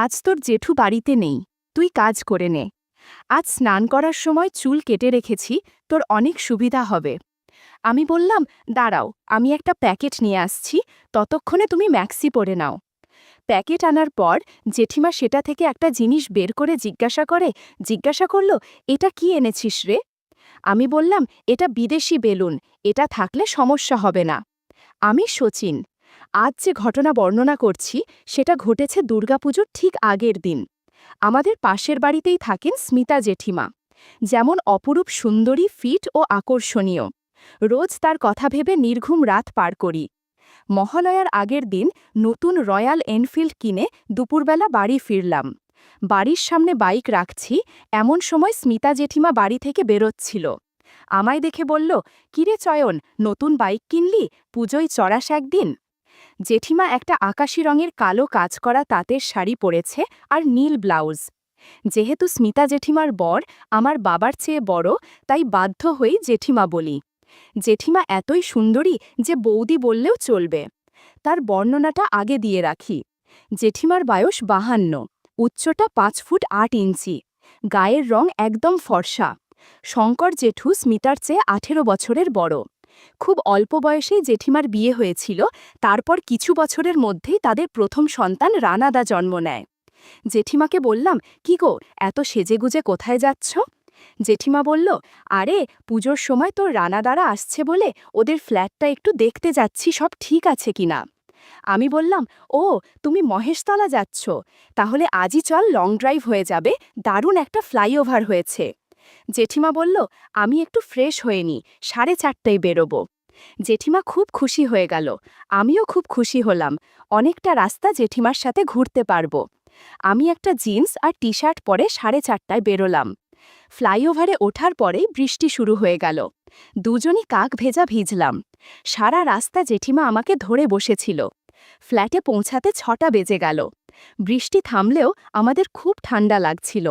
আজ তোর জেঠু বাড়িতে নেই, তুই কাজ করে নে। আজ স্নান করার সময় চুল কেটে রেখেছি, তোর অনেক সুবিধা হবে। আমি বললাম, দাঁড়াও, আমি একটা প্যাকেট নিয়ে আসছি, ততক্ষণে তুমি ম্যাক্সি পরে নাও। প্যাকেট আনার পর জেঠিমা সেটা থেকে একটা জিনিস বের করে জিজ্ঞাসা করল, এটা কি এনেছিস রে? আমি বললাম, এটা বিদেশি বেলুন, এটা থাকলে সমস্যা হবে না। আমি শচীন। আজ যে ঘটনা বর্ণনা করছি সেটা ঘটেছে দুর্গাপুজোর ঠিক আগের দিন। আমাদের পাশের বাড়িতেই থাকেন স্মিতা জেঠিমা। যেমন অপরূপ সুন্দরী, ফিট ও আকর্ষণীয়। রোজ তার কথা ভেবে নির্ঘুম রাত পার করি। মহালয়ার আগের দিন নতুন রয়্যাল এনফিল্ড কিনে দুপুরবেলা বাড়ি ফিরলাম। বাড়ির সামনে বাইক রাখছি, এমন সময় স্মিতা জেঠিমা বাড়ি থেকে বেরোচ্ছিল। আমায় দেখে বলল, কিরে চয়ন, নতুন বাইক কিনলি, পুজোয় চড়াস একদিন। জেঠিমা একটা আকাশি রঙের কালো কাজ করা তাঁতের শাড়ি পরেছে আর নীল ব্লাউজ। যেহেতু স্মিতা জেঠিমার বর আমার বাবার চেয়ে বড়, তাই বাধ্য হয়েই জেঠিমা বলি। জেঠিমা এতই সুন্দরী যে বৌদি বললেও চলবে। তার বর্ণনাটা আগে দিয়ে রাখি। জেঠিমার বয়স 52, উচ্চতা 5 ফুট 8 ইঞ্চি, গায়ের রং একদম ফর্সা। শঙ্কর জেঠু স্মিতার চেয়ে 18 বছরের বড়। খুব অল্প বয়সেই জেঠিমার বিয়ে হয়েছিল, তারপর কিছু বছরের মধ্যেই তাদের প্রথম সন্তান রানাদা জন্ম নেয়। জেঠিমাকে বললাম, কি গো, এত সেজেগুজে কোথায় যাচ্ছ? জেঠিমা বলল, আরে পুজোর সময় তোর রানাদারা আসছে বলে ওদের ফ্ল্যাটটা একটু দেখতে যাচ্ছি, সব ঠিক আছে কিনা। আমি বললাম, ও, তুমি মহেশতলা যাচ্ছ, তাহলে আজই চল, লং ড্রাইভ হয়ে যাবে, দারুণ একটা ফ্লাইওভার হয়েছে। জেঠিমা বলল, আমি একটু ফ্রেশ হয়ে নি, 4:30টায় বেরোবো। জেঠিমা খুব খুশি হয়ে গেল, আমিও খুব খুশি হলাম, অনেকটা রাস্তা জেঠিমার সাথে ঘুরতে পারবো। আমি একটা জিন্স আর টি শার্ট পরে 4:30টায় বেরোলাম। ফ্লাইওভারে ওঠার পরেই বৃষ্টি শুরু হয়ে গেল। দুজনই কাক ভেজা ভিজলাম। সারা রাস্তা জেঠিমা আমাকে ধরে বসেছিল। ফ্ল্যাটে পৌঁছাতে 6টা বেজে গেল। বৃষ্টি থামলেও আমাদের খুব ঠান্ডা লাগছিল।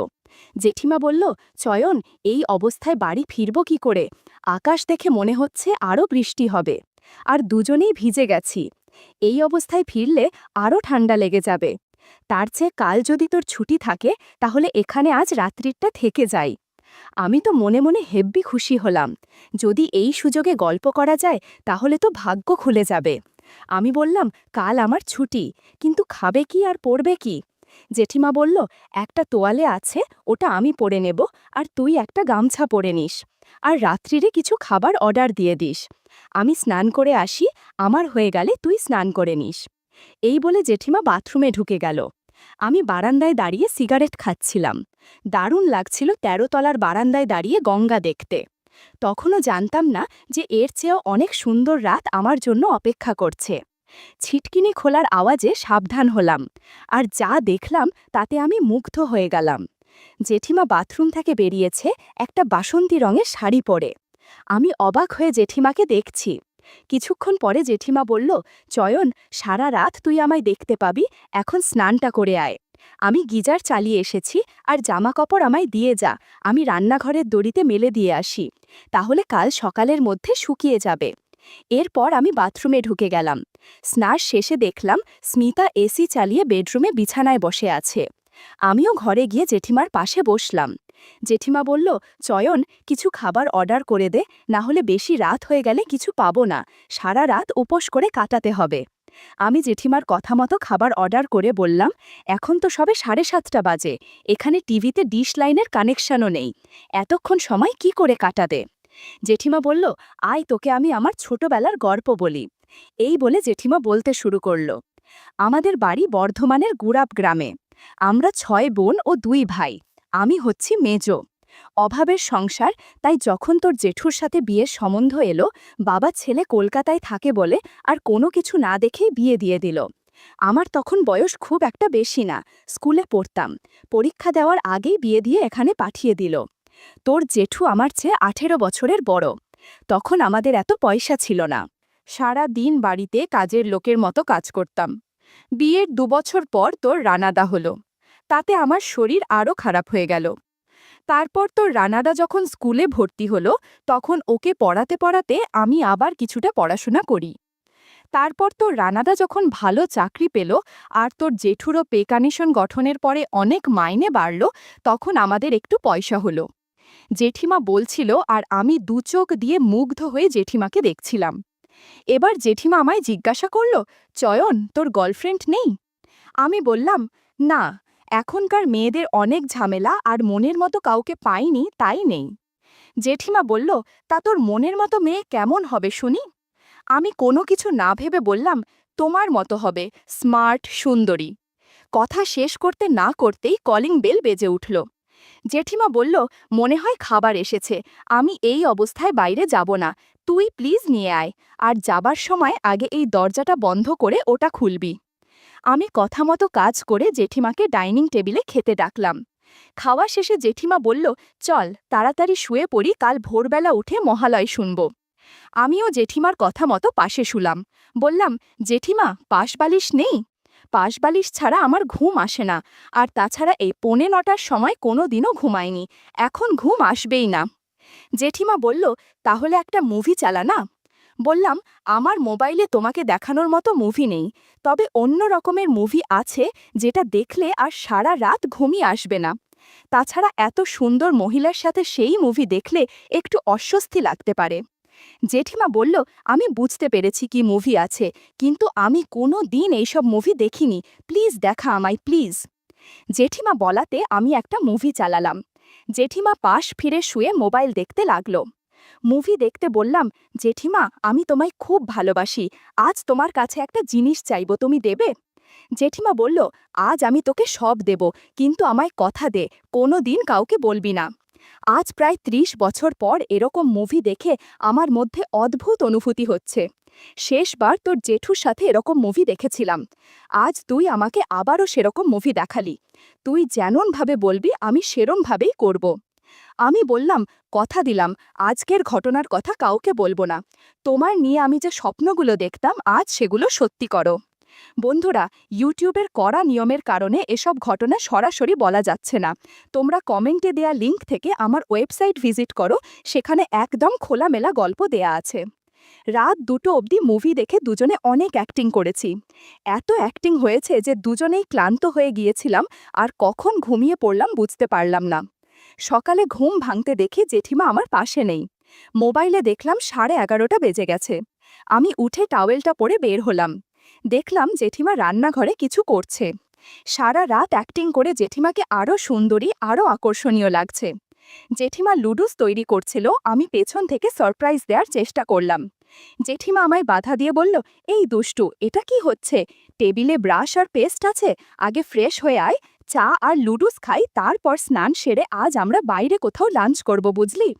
জেঠিমা বলল, চয়ন, এই অবস্থায় বাড়ি ফিরব কি করে? আকাশ দেখে মনে হচ্ছে আরও বৃষ্টি হবে। আর দুজনেই ভিজে গেছি। এই অবস্থায় ফিরলে আরও ঠান্ডা লেগে যাবে। তার চেয়ে কাল যদি তোর ছুটি থাকে, তাহলে এখানে আজ রাত্রিটা থেকে যাই। আমি তো মনে মনে হেব্বি খুশি হলাম। যদি এই সুযোগে গল্প করা যায়, তাহলে তো ভাগ্য খুলে যাবে। আমি বললাম, কাল আমার ছুটি, কিন্তু খাবে কি আর পরবে কি? জেঠিমা বলল, একটা তোয়ালে আছে, ওটা আমি পরে নেব, আর তুই একটা গামছা পরে নিস। আর রাত্রিরে কিছু খাবার অর্ডার দিয়ে দিস। আমি স্নান করে আসি, আমার হয়ে গেলে তুই স্নান করে নিস। এই বলে জেঠিমা বাথরুমে ঢুকে গেল। আমি বারান্দায় দাঁড়িয়ে সিগারেট খাচ্ছিলাম। দারুণ লাগছিল 13 তলার বারান্দায় দাঁড়িয়ে গঙ্গা দেখতে। তখনও জানতাম না যে এর চেয়েও অনেক সুন্দর রাত আমার জন্য অপেক্ষা করছে। ছিটকিনি খোলার আওয়াজে সাবধান হলাম, আর যা দেখলাম তাতে আমি মুগ্ধ হয়ে গেলাম। জেঠিমা বাথরুম থেকে বেরিয়েছে একটা বাসন্তী রঙের শাড়ি পরে। আমি অবাক হয়ে জেঠিমাকে দেখছি। কিছুক্ষণ পরে জেঠিমা বলল, চয়ন, সারা রাত তুই আমায় দেখতে পাবি, এখন স্নানটা করে আয়। আমি গিজার চালিয়ে এসেছি, আর জামা কাপড় আমায় দিয়ে যা, আমি রান্নাঘরের দড়িতে মেলে দিয়ে আসি, তাহলে কাল সকালের মধ্যে শুকিয়ে যাবে। এরপর আমি বাথরুমে ঢুকে গেলাম। স্নান শেষে দেখলাম স্মিতা এসি চালিয়ে বেডরুমে বিছানায় বসে আছে। আমিও ঘরে গিয়ে জেঠিমার পাশে বসলাম। জেঠিমা বলল, চয়ন, কিছু খাবার অর্ডার করে দে, না হলে বেশি রাত হয়ে গেলে কিছু পাবো না, সারা রাত উপোস করে কাটাতে হবে। আমি জেঠিমার কথা মতো খাবার অর্ডার করে বললাম, এখন তো সবে 7:30টা বাজে, এখানে টিভিতে ডিশ লাইনের কানেকশনও নেই, এতক্ষণ সময় কি করে কাটাবে? জেঠিমা বলল, আয়, তোকে আমি আমার ছোটবেলার গল্প বলি। এই বলে জেঠিমা বলতে শুরু করল। আমাদের বাড়ি বর্ধমানের গুড়াব গ্রামে। আমরা 6 বোন ও 2 ভাই। আমি হচ্ছি মেজ। অভাবের সংসার, তাই যখন তোর জেঠুর সাথে বিয়ের সম্বন্ধ এলো, বাবা ছেলে কলকাতায় থাকে বলে আর কোনো কিছু না দেখেই বিয়ে দিয়ে দিল। আমার তখন বয়স খুব একটা বেশি না, স্কুলে পড়তাম। পরীক্ষা দেওয়ার আগেই বিয়ে দিয়ে এখানে পাঠিয়ে দিল। তোর জেঠু আমার চেয়ে 18 বছরের বড়। তখন আমাদের এত পয়সা ছিল না। সারা দিন বাড়িতে কাজের লোকের মতো কাজ করতাম। বিয়ের 2 বছর পর তোর রানাদা হলো। তাতে আমার শরীর আরও খারাপ হয়ে গেল। তারপর তোর রানাদা যখন স্কুলে ভর্তি হলো, তখন ওকে পড়াতে পড়াতে আমি আবার কিছুটা পড়াশোনা করি। তারপর তোর রানাদা যখন ভালো চাকরি পেল আর তোর জেঠুরও পে কমিশন গঠনের পরে অনেক মাইনে বাড়ল, তখন আমাদের একটু পয়সা হলো। জেঠিমা বলছিল আর আমি দু চোখ দিয়ে মুগ্ধ হয়ে জেঠিমাকে দেখছিলাম। এবার জেঠিমা আমায় জিজ্ঞাসা করল, চয়ন, তোর গার্লফ্রেন্ড নেই? আমি বললাম, না, এখনকার মেয়েদের অনেক ঝামেলা আর মনের মতো কাউকে পাইনি, তাই নেই। জেঠিমা বলল, তা তোর মনের মতো মেয়ে কেমন হবে শুনি? আমি কোনো কিছু না ভেবে বললাম, তোমার মতো হবে, স্মার্ট, সুন্দরী। কথা শেষ করতে না করতেই কলিং বেল বেজে উঠল। জেঠিমা বলল, মনে হয় খাবার এসেছে, আমি এই অবস্থায় বাইরে যাব না, তুই প্লিজ নিয়ে আয়, আর যাবার সময় আগে এই দরজাটা বন্ধ করে ওটা খুলবি। আমি কথা মতো কাজ করে জেঠিমাকে ডাইনিং টেবিলে খেতে ডাকলাম। খাওয়া শেষে জেঠিমা বলল, চল তাড়াতাড়ি শুয়ে পড়ি, কাল ভোরবেলা উঠে মহালয় শুনব। আমিও জেঠিমার কথা মতো পাশে শুলাম। বললাম, জেঠিমা, পাশ বালিশ নেই? পাশ বালিশ ছাড়া আমার ঘুম আসে না, আর তাছাড়া এই 9:45-র সময় কোনো দিনও ঘুমায়নি, এখন ঘুম আসবেই না। জেঠিমা বলল, তাহলে একটা মুভি চালা না? বললাম, আমার মোবাইলে তোমাকে দেখানোর মতো মুভি নেই, তবে অন্য রকমের মুভি আছে যেটা দেখলে আর সারা রাত ঘুমিয়ে আসবে না। তাছাড়া এত সুন্দর মহিলার সাথে সেই মুভি দেখলে একটু অস্বস্তি লাগতে পারে। জেঠিমা বলল, আমি বুঝতে পেরেছি কি মুভি আছে, কিন্তু আমি কোনো দিন এইসব মুভি দেখিনি, প্লিজ দেখা আমায়, প্লিজ। জেঠিমা বলাতে আমি একটা মুভি চালালাম। জেঠিমা পাশ ফিরে শুয়ে মোবাইল দেখতে লাগলো। মুভি দেখতে বললাম, জেঠিমা, আমি তোমায় খুব ভালোবাসি, আজ তোমার কাছে একটা জিনিস চাইব, তুমি দেবে? জেঠিমা বলল, আজ আমি তোকে সব দেব, কিন্তু আমায় কথা দে, কোনো দিন কাউকে বলবি না। আজ প্রায় 30 বছর পর এরকম মুভি দেখে আমার মধ্যে অদ্ভুত অনুভূতি হচ্ছে। শেষবার তোর জেঠুর সাথে এরকম মুভি দেখেছিলাম, আজ তুই আমাকে আবারও সেরকম মুভি দেখালি। তুই যেমনভাবে বলবি আমি সেরমভাবেই করব। আমি বললাম, কথা দিলাম, আজকের ঘটনার কথা কাউকে বলবো না। তোমার নিয়ে আমি যে স্বপ্নগুলো দেখতাম আজ সেগুলো সত্যি করো। বন্ধুরা, ইউটিউবের কড়া নিয়মের কারণে এসব ঘটনা সরাসরি বলা যাচ্ছে না। তোমরা কমেন্টে দেয়া লিঙ্ক থেকে আমার ওয়েবসাইট ভিজিট করো, সেখানে একদম খোলামেলা গল্প দেয়া আছে। রাত 2টো অবধি মুভি দেখে দুজনে অনেক অ্যাক্টিং করেছি। এত অ্যাক্টিং হয়েছে যে দুজনেই ক্লান্ত হয়ে গিয়েছিলাম, আর কখন ঘুমিয়ে পড়লাম বুঝতে পারলাম না। সকালে ঘুম ভাঙতে দেখি জেঠিমা আমার পাশে নেই। মোবাইলে দেখলাম 11:30 বেজে গেছে। আমি উঠে টাওয়েলটা পরে বের হলাম। দেখলাম জেঠিমা রান্নাঘরে কিছু করছে। সারা রাত অ্যাক্টিং করে জেঠিমাকে আরও সুন্দরী, আরও আকর্ষণীয় লাগছে। জেঠিমা লুডুস তৈরি করছিল, আমি পেছন থেকে সারপ্রাইজ দেওয়ার চেষ্টা করলাম। জেঠিমা আমায় বাধা দিয়ে বলল, এই দুষ্টু, এটা কি হচ্ছে? টেবিলে ব্রাশ আর পেস্ট আছে, আগে ফ্রেশ হয়ে আয়, চা আর লুডুস খাই, তারপর স্নান সেরে আজ আমরা বাইরে কোথাও লাঞ্চ করব, বুঝলি?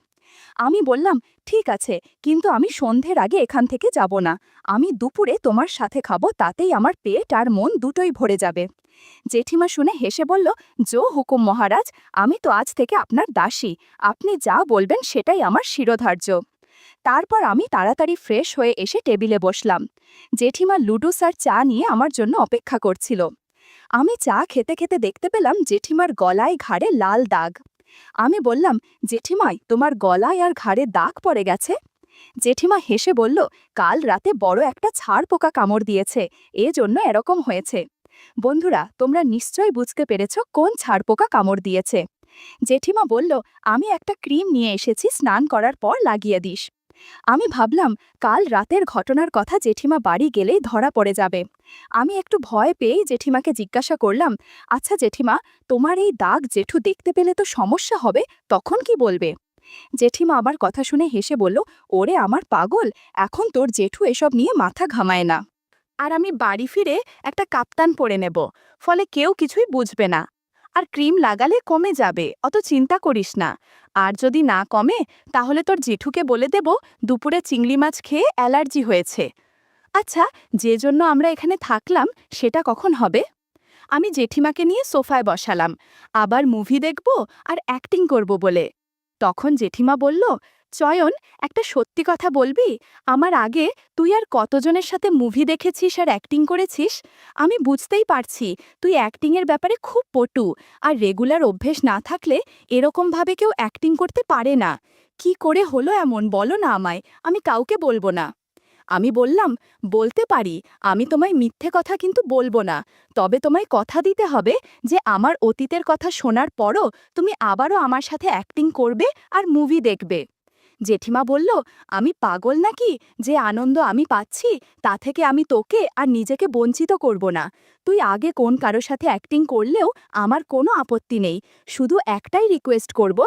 আমি বললাম, ঠিক আছে, কিন্তু আমি সন্ধ্যের আগে এখান থেকে যাব না, আমি দুপুরে তোমার সাথে খাবো, তাতেই আমার পেট আর মন দুটোই ভরে যাবে। জেঠিমা শুনে হেসে বলল, জো হুকুম মহারাজ, আমি তো আজ থেকে আপনার দাসী, আপনি যা বলবেন সেটাই আমার শিরোধার্য। তারপর আমি তাড়াতাড়ি ফ্রেশ হয়ে এসে টেবিলে বসলাম। জেঠিমা লুডুস আর চা নিয়ে আমার জন্য অপেক্ষা করছিল। আমি চা খেতে খেতে দেখতে পেলাম জেঠিমার গলায় ঘাড়ে লাল দাগ। আমি বললাম, জেঠিমাই, তোমার গলায় আর ঘাড়ে দাগ পড়ে গেছে? জেঠিমা হেসে বলল, কাল রাতে বড় একটা ছাড় পোকা কামড় দিয়েছে, এজন্য এরকম হয়েছে। বন্ধুরা, তোমরা নিশ্চয়ই বুঝতে পেরেছ কোন ছাড় পোকা কামড় দিয়েছে। জেঠিমা বলল, আমি একটা ক্রিম নিয়ে এসেছি, স্নান করার পর লাগিয়ে দিস। আমি ভাবলাম কাল রাতের ঘটনার কথা জেঠিমা বাড়ি গেলেই ধরা পড়ে যাবে। আমি একটু ভয় পেয়েই জেঠিমাকে জিজ্ঞাসা করলাম, আচ্ছা জেঠিমা, তোমার এই দাগ জেঠু দেখতে পেলে তো সমস্যা হবে, তখন কি বলবে? জেঠিমা আমার কথা শুনে হেসে বলল, ওরে আমার পাগল, এখন তোর জেঠু এসব নিয়ে মাথা ঘামায় না। আর আমি বাড়ি ফিরে একটা কাপ্তান পরে নেব, ফলে কেউ কিছুই বুঝবে না। আর ক্রিম লাগালে কমে যাবে, অত চিন্তা করিস না। আর যদি না কমে, তাহলে তোর জেঠুকে বলে দেব দুপুরে চিংড়ি মাছ খেয়ে অ্যালার্জি হয়েছে। আচ্ছা, যে জন্য আমরা এখানে থাকলাম সেটা কখন হবে? আমি জেঠিমাকে নিয়ে সোফায় বসালাম, আবার মুভি দেখব আর অ্যাক্টিং করব বলে। তখন জেঠিমা বলল, চয়ন, একটা সত্যি কথা বলবি, আমার আগে তুই আর কতজনের সাথে মুভি দেখেছিস আর অ্যাক্টিং করেছিস? আমি বুঝতেই পারছি তুই অ্যাক্টিংয়ের ব্যাপারে খুব পটু, আর রেগুলার অভ্যেস না থাকলে এরকমভাবে কেউ অ্যাক্টিং করতে পারে না। কি করে হলো এমন, বলো না আমায়, আমি কাউকে বলবো না। আমি বললাম, বলতে পারি, আমি তোমায় মিথ্যে কথা কিন্তু বলবো না। তবে তোমায় কথা দিতে হবে যে আমার অতীতের কথা শোনার পরও তুমি আবারও আমার সাথে অ্যাক্টিং করবে আর মুভি দেখবে। জেঠিমা বলল, আমি পাগল নাকি যে আনন্দ আমি পাচ্ছি তা থেকে আমি তোকে আর নিজেকে বঞ্চিত করব না। তুই আগে কোন কারো সাথে অ্যাক্টিং করলেও আমার কোনো আপত্তি নেই। শুধু একটাই রিকোয়েস্ট করব,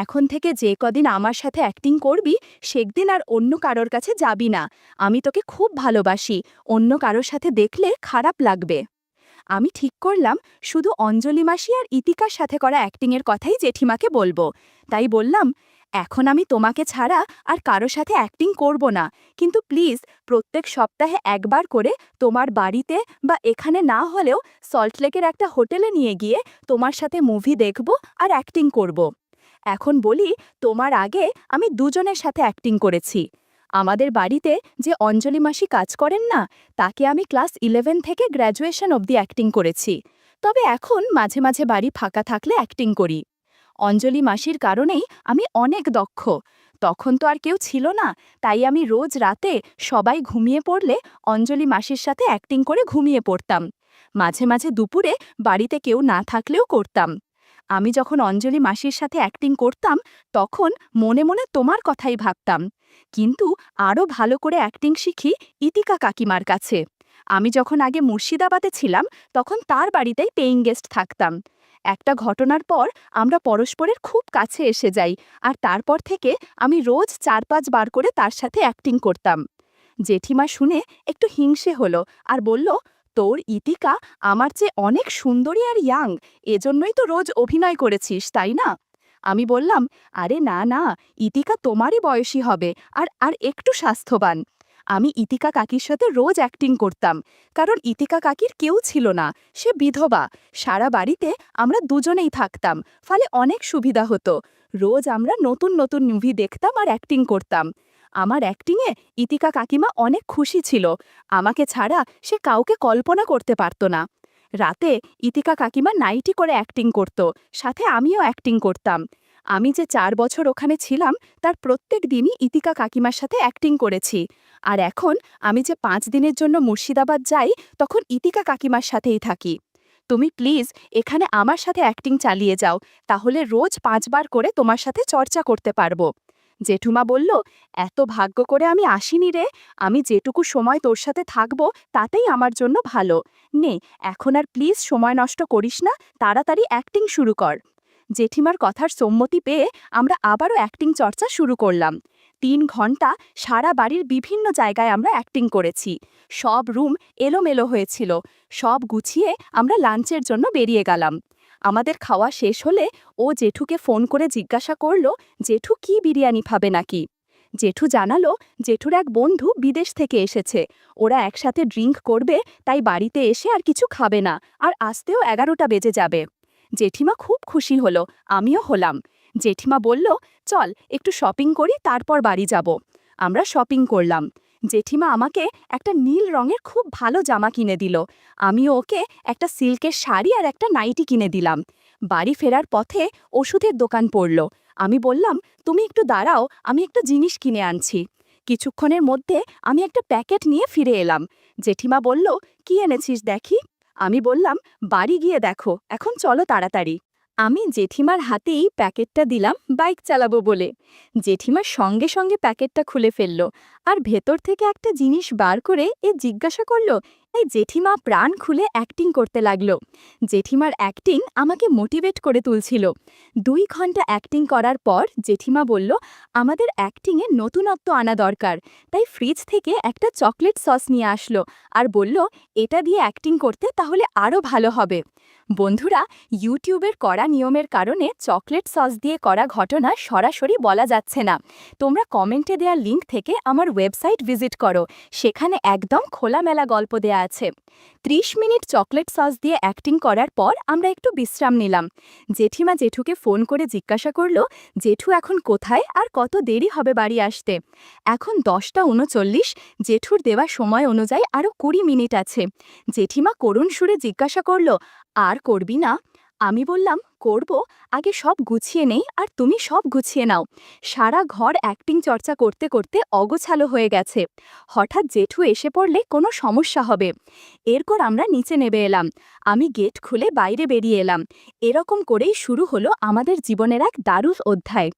এখন থেকে যে কদিন আমার সাথে অ্যাক্টিং করবি সেদিন আর অন্য কারোর কাছে যাবি না। আমি তোকে খুব ভালোবাসি, অন্য কারোর সাথে দেখলে খারাপ লাগবে। আমি ঠিক করলাম শুধু অঞ্জলি মাসি আর ইতিকার সাথে করা অ্যাক্টিংয়ের কথাই জেঠিমাকে বলবো। তাই বললাম, এখন আমি তোমাকে ছাড়া আর কারো সাথে অ্যাক্টিং করব না, কিন্তু প্লিজ প্রত্যেক সপ্তাহে একবার করে তোমার বাড়িতে বা এখানে না হলেও সল্টলেকের একটা হোটেলে নিয়ে গিয়ে তোমার সাথে মুভি দেখব আর অ্যাক্টিং করব। এখন বলি, তোমার আগে আমি দুজনের সাথে অ্যাক্টিং করেছি। আমাদের বাড়িতে যে অঞ্জলি মাসি কাজ করেন না, তাকে আমি ক্লাস 11 থেকে গ্র্যাজুয়েশন অবধি অ্যাক্টিং করেছি। তবে এখন মাঝে মাঝে বাড়ি ফাঁকা থাকলে অ্যাক্টিং করি। অঞ্জলি মাসির কারণেই আমি অনেক দক্ষ। তখন তো আর কেউ ছিল না, তাই আমি রোজ রাতে সবাই ঘুমিয়ে পড়লে অঞ্জলি মাসির সাথে অ্যাক্টিং করে ঘুমিয়ে পড়তাম। মাঝে মাঝে দুপুরে বাড়িতে কেউ না থাকলেও করতাম। আমি যখন অঞ্জলি মাসির সাথে অ্যাক্টিং করতাম তখন মনে মনে তোমার কথাই ভাবতাম, কিন্তু আরও ভালো করে অ্যাক্টিং শিখি ইতিকা কাকিমার কাছে। আমি যখন আগে মুর্শিদাবাদে ছিলাম তখন তার বাড়িতেই পেইং গেস্ট থাকতাম। একটা ঘটনার পর আমরা পরস্পরের খুব কাছে এসে যাই, আর তারপর থেকে আমি রোজ 4-5 বার করে তার সাথে অ্যাক্টিং করতাম। জেঠিমা শুনে একটু হিংসে হলো আর বলল, তোর ইতিকা আমার চেয়ে অনেক সুন্দরী আর ইয়াং, এজন্যই তো রোজ অভিনয় করেছিস, তাই না? আমি বললাম, আরে না না, ইতিকা তোমারই বয়সী হবে আর আর একটু স্বাস্থ্যবান। আমি ইতিকা কাকির সাথে রোজ অ্যাক্টিং করতাম, কারণ ইতিকা কাকির কেউ ছিল না, সে বিধবা। সারা বাড়িতে আমরা দুজনেই থাকতাম, ফলে অনেক সুবিধা হতো। রোজ আমরা নতুন নতুন মুভি দেখতাম আর অ্যাক্টিং করতাম। আমার অ্যাক্টিংয়ে ইতিকা কাকিমা অনেক খুশি ছিল। আমাকে ছাড়া সে কাউকে কল্পনা করতে পারত না। রাতে ইতিকা কাকিমা নাইটি করে অ্যাক্টিং করত, সাথে আমিও অ্যাক্টিং করতাম। আমি যে 4 বছর ওখানে ছিলাম তার প্রত্যেক দিনই ইতিকা কাকিমার সাথে অ্যাক্টিং করেছি। আর এখন আমি যে 5 দিনের জন্য মুর্শিদাবাদ যাই তখন ইতিকা কাকিমার সাথেই থাকি। তুমি প্লিজ এখানে আমার সাথে অ্যাক্টিং চালিয়ে যাও, তাহলে রোজ 5 বার করে তোমার সাথে চর্চা করতে পারবো। জেঠুমা বলল, এত ভাগ্য করে আমি আসিনি রে, আমি যেটুকু সময় তোর সাথে থাকবো তাতেই আমার জন্য ভালো। নে, এখন আর প্লিজ সময় নষ্ট করিস না, তাড়াতাড়ি অ্যাক্টিং শুরু কর। জেঠিমার কথার সম্মতি পেয়ে আমরা আবারও অ্যাক্টিং চর্চা শুরু করলাম। 3 ঘন্টা সারা বাড়ির বিভিন্ন জায়গায় আমরা অ্যাক্টিং করেছি। সব রুম এলোমেলো হয়েছিল। সব গুছিয়ে আমরা লাঞ্চের জন্য বেরিয়ে গেলাম। আমাদের খাওয়া শেষ হলে ও জেঠুকে ফোন করে জিজ্ঞাসা করল, জেঠু কি বিরিয়ানি খাবে নাকি। জেঠু জানালো, জেঠুর এক বন্ধু বিদেশ থেকে এসেছে, ওরা একসাথে ড্রিঙ্ক করবে, তাই বাড়িতে এসে আর কিছু খাবে না, আর আসতেও 11টা বেজে যাবে। জেঠিমা খুব খুশি হলো, আমিও হলাম। জেঠিমা বলল, চল একটু শপিং করি, তারপর বাড়ি যাব। আমরা শপিং করলাম। জেঠিমা আমাকে একটা নীল রঙের খুব ভালো জামা কিনে দিল। আমিও ওকে একটা সিল্কের শাড়ি আর একটা নাইটি কিনে দিলাম। বাড়ি ফেরার পথে ওষুধের দোকান পড়ল। আমি বললাম, তুমি একটু দাঁড়াও, আমি একটা জিনিস কিনে আনছি। কিছুক্ষণের মধ্যে আমি একটা প্যাকেট নিয়ে ফিরে এলাম। জেঠিমা বলল, কি এনেছিস দেখি। আমি বললাম, বাড়ি গিয়ে দেখো, এখন চলো তাড়াতাড়ি। আমি জেঠিমার হাতেই প্যাকেটটা দিলাম বাইক চালাবো বলে। জেঠিমার সঙ্গে সঙ্গে প্যাকেটটা খুলে ফেলল আর ভেতর থেকে একটা জিনিস বার করে জিজ্ঞাসা করল। এই জেঠিমা প্রাণ খুলে অ্যাক্টিং করতে লাগলো। জেঠিমার অ্যাক্টিং আমাকে মোটিভেট করে তুলছিল। 2 ঘন্টা অ্যাক্টিং করার পর জেঠিমা বলল, আমাদের অ্যাক্টিংয়ে নতুনত্ব আনা দরকার। তাই ফ্রিজ থেকে একটা চকলেট সস নিয়ে আসলো আর বলল, এটা দিয়ে অ্যাক্টিং করতে তাহলে আরও ভালো হবে। বন্ধুরা, ইউটিউবের কড়া নিয়মের কারণে চকলেট সস দিয়ে করা ঘটনা সরাসরি বলা যাচ্ছে না। তোমরা কমেন্টে দেওয়া লিঙ্ক থেকে আমার ওয়েবসাইট ভিজিট করো, সেখানে একদম খোলামেলা গল্প দেয়া আছে। 30 মিনিট চকলেট সস দিয়ে অ্যাক্টিং করার পর আমরা একটু বিশ্রাম নিলাম। জেঠিমা জেঠুকে ফোন করে জিজ্ঞাসা করল, জেঠু এখন কোথায় আর কত দেরি হবে বাড়ি আসতে। এখন 10টা 39, জেঠুর দেওয়া সময় অনুযায়ী আরও 20 মিনিট আছে। জেঠিমা করুণ সুরে জিজ্ঞাসা করল, আর করবি না? আমি বললাম, করব, আগে সব গুছিয়ে নেই আর তুমি সব গুছিয়ে নাও। সারা ঘর অ্যাক্টিং চর্চা করতে করতে অগোছালো হয়ে গেছে। হঠাৎ জেঠু এসে পড়লে কোনো সমস্যা হবে। এরপর আমরা নিচে নেমে এলাম। আমি গেট খুলে বাইরে বেরিয়ে এলাম। এরকম করেই শুরু হলো আমাদের জীবনের এক দারুণ অধ্যায়।